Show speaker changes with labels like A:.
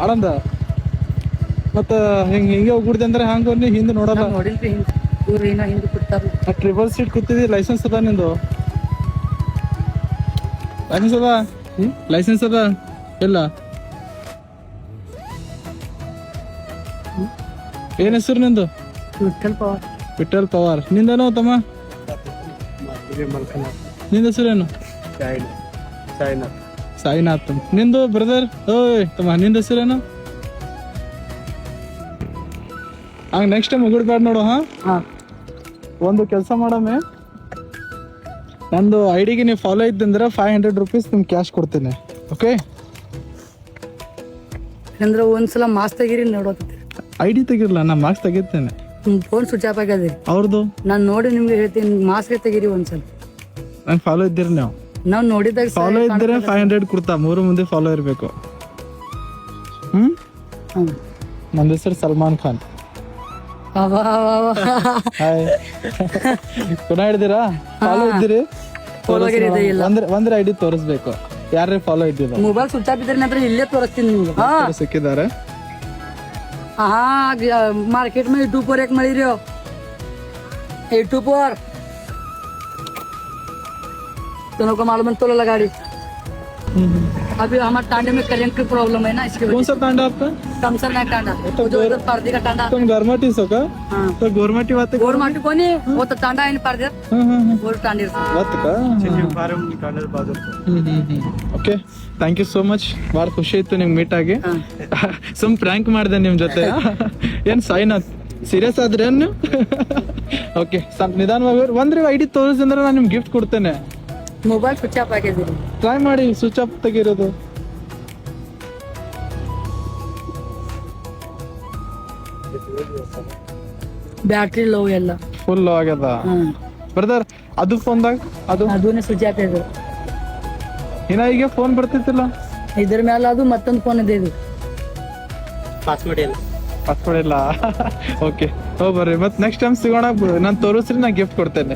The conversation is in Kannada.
A: ಆಳಂದ ಮತ್ತ ಹಿಂಗೆ ಹೋಗ್ಬಿಡ್ದೆ ಅಂದ್ರೆ ಹಂಗ ನೀ ಹಿಂದೆ ನೋಡಲ್ಲ.
B: ನೋಡಿಲ್ರಿ ಇವ್ರು ಏನೋ ಹಿಂದೆ ಕೊಡ್ತಾರ.
A: Triple seat ಕೂತಿದ್ದಿ. ಲೈಸೆನ್ಸ್ ಅದ ನಿಂದು? ಲೈಸೆನ್ಸ್ ಅದ? ಲೈಸೆನ್ಸ್ ಅದ ಇಲ್ಲ? ಏನ್ ಹೆಸರು ನಿಂದು?
B: ವಿಠಲ್ ಪವಾರ್.
A: ವಿಠಲ್ ಪವಾರ್. ನಿಂದನೋ ತಮ್ಮ? ನಿಂದ ಹೆಸರೇನು? ಸಾಯಿನಾಥ್. ನಿಂದು ಬ್ರದರ್? ಓಯ್ ತಮ್ಮ ನಿಂದ ಹೆಸರೇನು? ಹಂಗ ನೆಕ್ಸ್ಟ್ ಟೈಮ್ ಉಗುಡ್ಬೇಡ ನೋಡು. ಒಂದು ಕೆಲಸ ಮಾಡಮ್ಮೆ, ನಂದು ಐಡಿಗೆ ನೀವು ಫಾಲೋ ಇದ್ದಂದ್ರೆ 500 ರೂಪೀಸ್ ನಿಮ್ಗೆ ಕ್ಯಾಶ್ ಕೊಡ್ತೀನಿ. ಓಕೆ?
B: ಅಂದ್ರೆ ಒಂದ್ಸಲ ಮಾಸ್ ತೆಗೀರಿ ನೋಡೋತಿ.
A: ಐಡಿ ತೆಗಿರ್ಲ, ನಾ ಮಾರ್ಕ್ಸ್ ತೆಗಿತೇನೆ.
B: ಫೋನ್ ಸ್ವಿಚ್ ಆಫ್ ಆಗ್ಯದ್ರಿ
A: ಅವ್ರದ್ದು.
B: ನಾನ್ ನೋಡಿ ನಿಮ್ಗೆ ಹೇಳ್ತೀನಿ, ಮಾಸ್ಕ್ ತೆಗೀರಿ ಒಂದ್ಸಲ.
A: ನಂಗೆ ಫಾಲೋ ಇದ್ದೀರಿ ನೀವು?
B: ನಾವ್ ನೋಡಿದಾಗ
A: ಫಾಲೋ ಇದ್ದರೆ 500 ಕೊಡ್ತಾ. 3 ಮುಂದೆ ಫಾಲೋ ಇರಬೇಕು. ನನ್ನ ಹೆಸರು ಸಲ್ಮಾನ್ ಖಾನ್. ಹಾಯ್. ಪುನಃ ಹಿಡ್ದಿರಾ? ಫಾಲೋ ಇದ್ದೀರಿ? ಒಂದ್ರ ಐಡಿ ತೋರಿಸ್ಬೇಕು. ಯಾರೇ ಫಾಲೋ ಇದ್ದಿಲ್ಲ.
B: ಮೊಬೈಲ್ ಸ್ವಿಚ್ ಆಫ್ ಇದ್ರೆ ನಂತರ ಇಲ್ಲೇ ತೋರಿಸ್ತೀನಿ ನಿಮ್ಗೆ.
A: ಸಿಕ್ಕಿದ್ದಾರೆ.
B: मार्केट में 2 पर 1 मिली रही हो. 2 पर दोनों को मालूम है. तो लगा गाड़ी. अभी हमारे टांडे में करेंट की प्रॉब्लम है ना, इसके
A: कौन सा टांडा आपका?
B: कमसर नाइट टांडा.
A: तो
B: जो इधर पर्दे का टांडा.
A: तुम गरमाटी सो का? तो गोरमाटी बात है.
B: गोरमाटी को नहीं, वो तो टांडा है पर्दे. वो टांडे
A: बात का okay. Thank you so much. ಭಾಳ ಖುಷಿ ಆಯ್ತು ನಿಮ್ಗೆ ಮೀಟ್ ಆಗಿ. ಸುಮ್ ಪ್ರ್ಯಾಂಕ್ ಮಾಡಿದೆ ನಿಮ್ ಜೊತೆ. ಏನ್ ಸಾಯಿನಾಥ್ ಸೀರಿಯಸ್ ಆದ್ರೆ ಏನು? ಓಕೆ, ನಿಧಾನವಾಗಿ ಒಂದ್ರಿ ಐಡಿ ತೋರಿಸಿದ್ರೆ ನಾನು ನಿಮ್ಗೆ ಗಿಫ್ಟ್ ಕೊಡ್ತೇನೆ.
B: ಮೊಬೈಲ್ ಸ್ವಿಚ್ ಆಫ್ ಆಗಿದೆ.
A: ಟ್ರೈ ಮಾಡಿ ಸ್ವಿಚ್ ಆಫ್ ತೆಗಿರೋದು.
B: ಬ್ಯಾಟ್ರಿ ಲೋ ಎಲ್ಲ
A: ಫುಲ್ ಆಗ್ಯದ ಬ್ರದರ್. ಅದು ಫೋನ್ದಾಗ
B: ಅದೂನೇ ಸ್ವಿಚ್ ಆಫ್ ಇದೆ.
A: ಇನ್ನ ಈಗ ಫೋನ್ ಬರ್ತಿತ್ತಿಲ್ಲ.
B: ಇದ್ರ ಮೇಲೆ ಅದು ಮತ್ತೊಂದು ಫೋನ್ ಇದೆ. ಇದು
A: ಪಾಸ್ವರ್ಡ್ ಇಲ್ಲ. ಓಕೆ, ಹೋಗ್ಬರ್ರಿ. ಮತ್ತೆ ನೆಕ್ಸ್ಟ್ ಟೈಮ್ ಸಿಗೋಣ. ನಾನು ತೋರಿಸ್ರಿ, ನಾ ಗಿಫ್ಟ್ ಕೊಡ್ತೇನೆ.